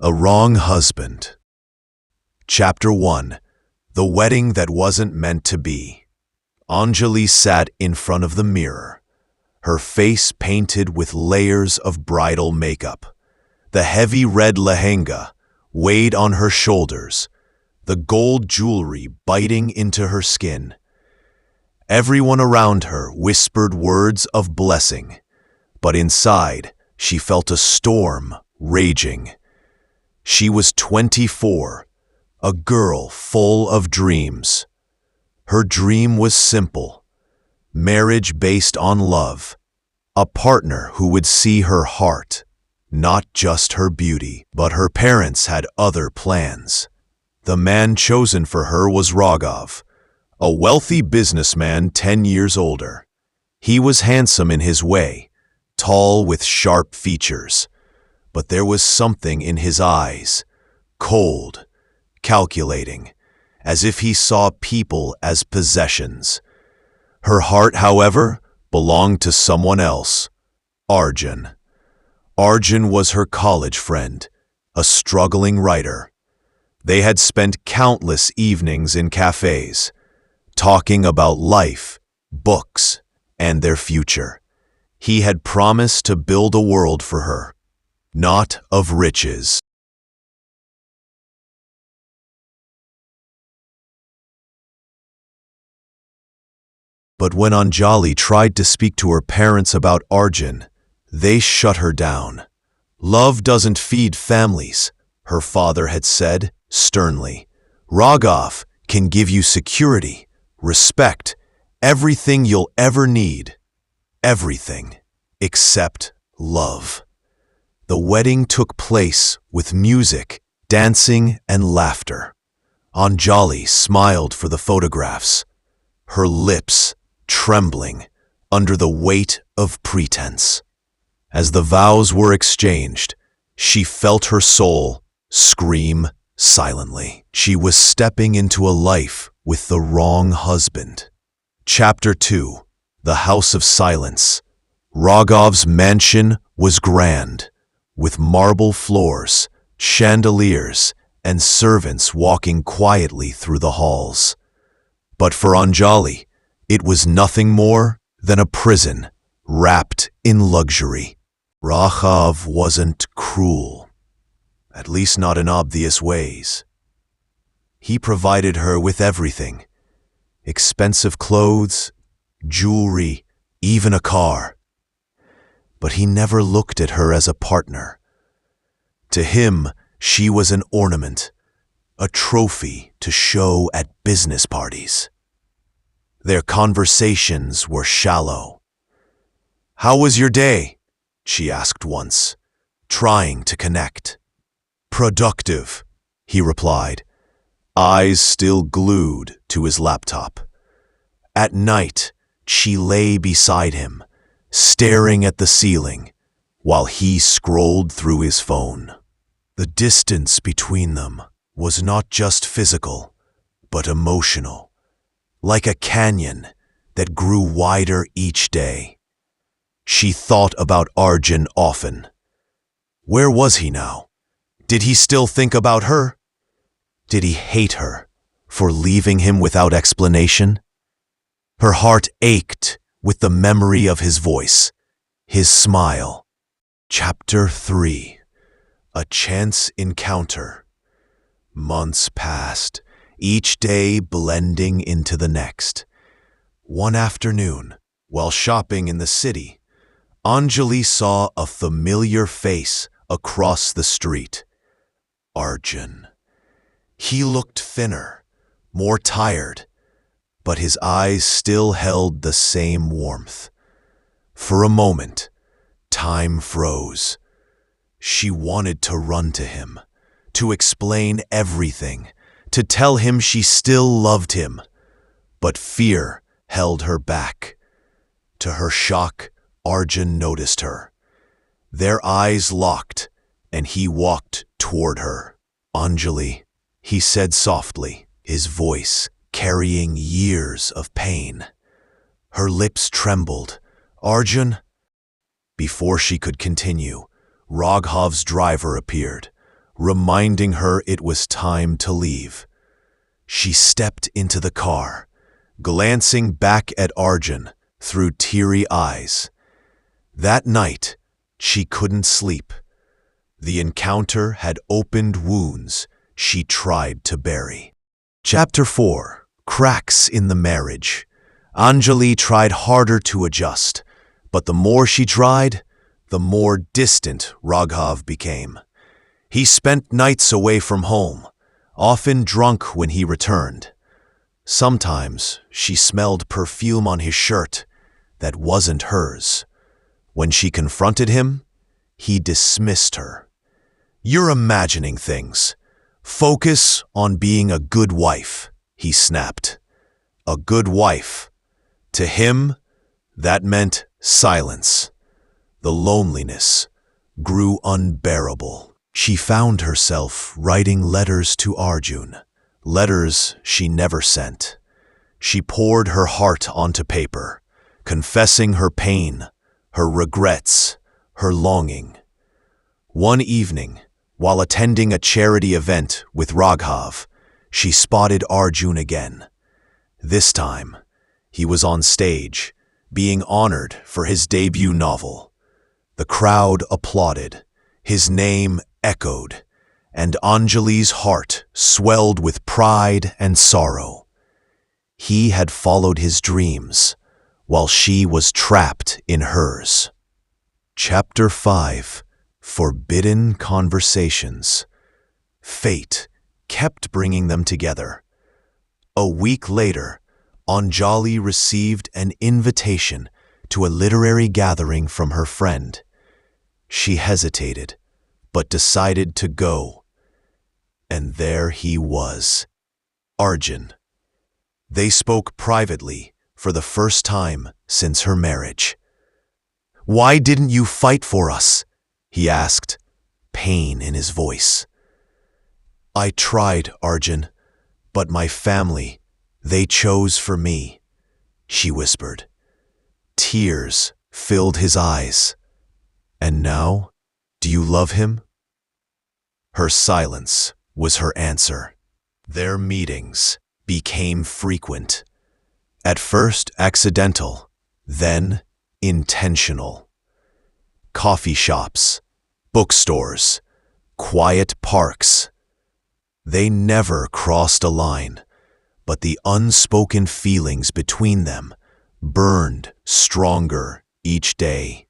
A Wrong Husband. Chapter 1. The Wedding That Wasn't Meant to Be. Anjali sat in front of the mirror, her face painted with layers of bridal makeup. The heavy red lehenga weighed on her shoulders, the gold jewelry biting into her skin. Everyone around her whispered words of blessing, but inside she felt a storm raging. She was 24, a girl full of dreams. Her dream was simple: marriage based on love, a partner who would see her heart, not just her beauty. But her parents had other plans. The man chosen for her was Raghav, a wealthy businessman 10 years older. He was handsome in his way, tall with sharp features. But there was something in his eyes, cold, calculating, as if he saw people as possessions. Her heart, however, belonged to someone else, Arjun. Arjun was her college friend, a struggling writer. They had spent countless evenings in cafes, talking about life, books, and their future. He had promised to build a world for her, not of riches. But when Anjali tried to speak to her parents about Arjun, they shut her down. Love doesn't feed families, her father had said sternly. Raghav can give you security, respect, everything you'll ever need. Everything except love. The wedding took place with music, dancing, and laughter. Anjali smiled for the photographs, her lips trembling under the weight of pretense. As the vows were exchanged, she felt her soul scream silently. She was stepping into a life with the wrong husband. Chapter 2. The House of Silence. Raghav's mansion was grand, with marble floors, chandeliers, and servants walking quietly through the halls. But for Anjali, it was nothing more than a prison wrapped in luxury. Raghav wasn't cruel, at least not in obvious ways. He provided her with everything: expensive clothes, jewelry, even a car. But he never looked at her as a partner. To him, she was an ornament, a trophy to show at business parties. Their conversations were shallow. "How was your day?" she asked once, trying to connect. "Productive," he replied, eyes still glued to his laptop. At night, she lay beside him, staring at the ceiling, while he scrolled through his phone. The distance between them was not just physical, but emotional, like a canyon that grew wider each day. She thought about Arjun often. Where was he now? Did he still think about her? Did he hate her for leaving him without explanation? Her heart ached with the memory of his voice, his smile. Chapter 3. A Chance Encounter. Months passed, each day blending into the next. One afternoon, while shopping in the city, Anjali saw a familiar face across the street. Arjun. He looked thinner, more tired, but his eyes still held the same warmth. For a moment, time froze. She wanted to run to him, to explain everything, to tell him she still loved him. But fear held her back. To her shock, Arjun noticed her. Their eyes locked, and he walked toward her. "Anjali," he said softly, his voice carrying years of pain. Her lips trembled. "Arjun?" Before she could continue, Raghav's driver appeared, reminding her it was time to leave. She stepped into the car, glancing back at Arjun through teary eyes. That night, she couldn't sleep. The encounter had opened wounds she tried to bury. Chapter 4. Cracks in the Marriage. Anjali tried harder to adjust, but the more she tried, the more distant Raghav became. He spent nights away from home, often drunk when he returned. Sometimes she smelled perfume on his shirt that wasn't hers. When she confronted him, he dismissed her. "You're imagining things. Focus on being a good wife," he snapped. A good wife. To him, that meant silence. The loneliness grew unbearable. She found herself writing letters to Arjun, letters she never sent. She poured her heart onto paper, confessing her pain, her regrets, her longing. One evening, while attending a charity event with Raghav, she spotted Arjun again. This time, he was on stage, being honored for his debut novel. The crowd applauded, his name echoed, and Anjali's heart swelled with pride and sorrow. He had followed his dreams, while she was trapped in hers. Chapter 5. Forbidden Conversations. Fate kept bringing them together. A week later, Anjali received an invitation to a literary gathering from her friend. She hesitated, but decided to go. And there he was, Arjun. They spoke privately for the first time since her marriage. "Why didn't you fight for us?" he asked, pain in his voice. "I tried, Arjun, but my family, they chose for me," she whispered. Tears filled his eyes. "And now, do you love him?" Her silence was her answer. Their meetings became frequent. At first accidental, then intentional. Coffee shops, bookstores, quiet parks. They never crossed a line, but the unspoken feelings between them burned stronger each day.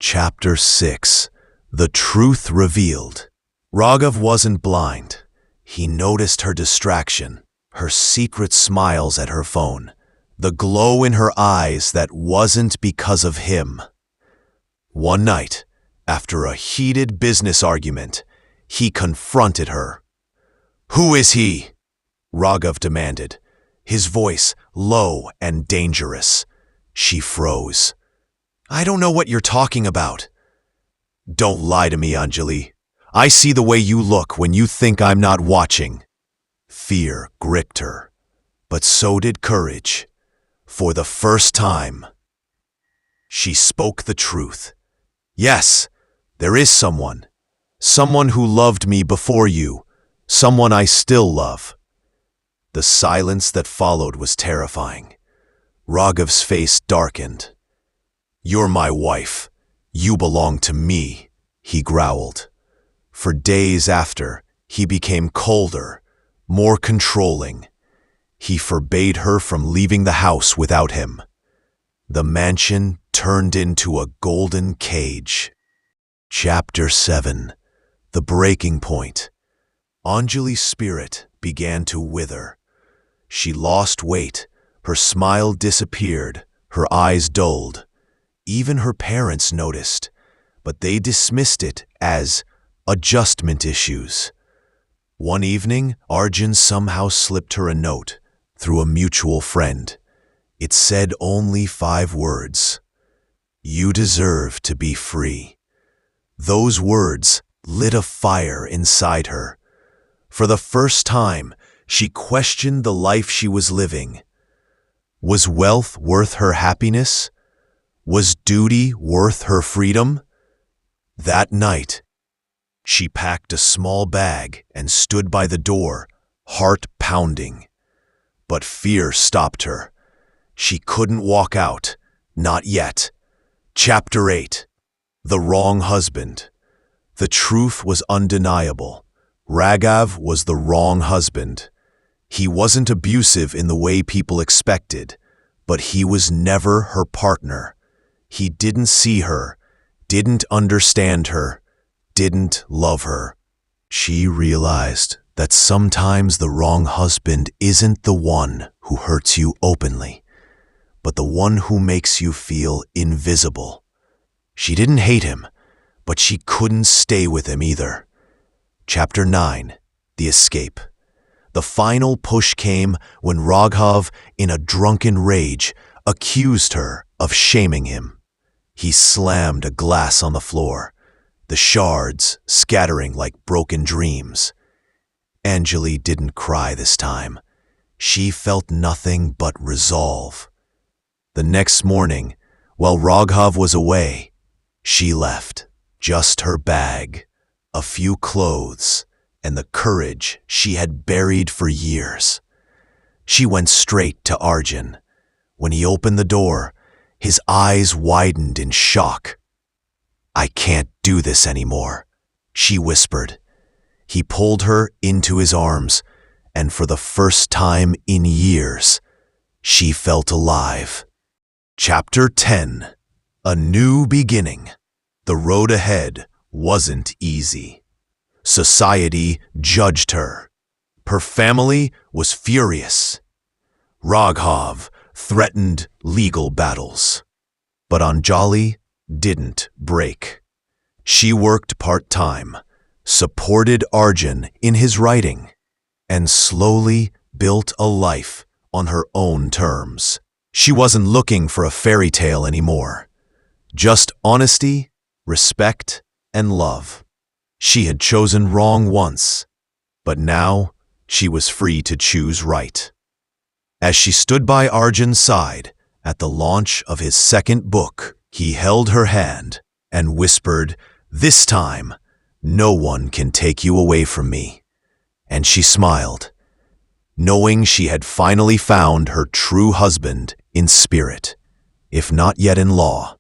Chapter 6. The Truth Revealed. Raghav wasn't blind. He noticed her distraction, her secret smiles at her phone, the glow in her eyes that wasn't because of him. One night, after a heated business argument, he confronted her. "Who is he?" Raghav demanded, his voice low and dangerous. She froze. "I don't know what you're talking about." "Don't lie to me, Anjali. I see the way you look when you think I'm not watching." Fear gripped her, but so did courage. For the first time, she spoke the truth. "Yes, there is someone who loved me before you, someone I still love." The silence that followed was terrifying. Raghav's face darkened. "You're my wife. You belong to me," he growled. For days after, he became colder, more controlling. He forbade her from leaving the house without him. The mansion turned into a golden cage. Chapter 7. The Breaking Point. Anjali's spirit began to wither. She lost weight, her smile disappeared, her eyes dulled. Even her parents noticed, but they dismissed it as adjustment issues. One evening, Arjun somehow slipped her a note through a mutual friend. It said only 5 words. "You deserve to be free." Those words lit a fire inside her. For the first time, she questioned the life she was living. Was wealth worth her happiness? Was duty worth her freedom? That night, She packed a small bag and stood by the door, heart pounding. But fear stopped her. She couldn't walk out, not yet. Chapter 8. The Wrong Husband. The truth was undeniable. Raghav was the wrong husband. He wasn't abusive in the way people expected, but he was never her partner. He didn't see her, didn't understand her, didn't love her. She realized that sometimes the wrong husband isn't the one who hurts you openly, but the one who makes you feel invisible. She didn't hate him, but she couldn't stay with him either. Chapter 9. The Escape. The final push came when Raghav, in a drunken rage, accused her of shaming him. He slammed a glass on the floor, the shards scattering like broken dreams. Anjali didn't cry this time. She felt nothing but resolve. The next morning, while Raghav was away, she left just her bag, a few clothes, and the courage she had buried for years. She went straight to Arjun. When he opened the door, his eyes widened in shock. "I can't do this anymore," she whispered. He pulled her into his arms, and for the first time in years, she felt alive. Chapter 10. A New Beginning. The road ahead wasn't easy. Society judged her. Her family was furious. Raghav threatened legal battles. But Anjali didn't break. She worked part-time, supported Arjun in his writing, and slowly built a life on her own terms. She wasn't looking for a fairy tale anymore. Just honesty, respect, and love. She had chosen wrong once, but now she was free to choose right. As she stood by Arjun's side at the launch of his second book, he held her hand and whispered, "This time, no one can take you away from me." And she smiled, knowing she had finally found her true husband in spirit, if not yet in law.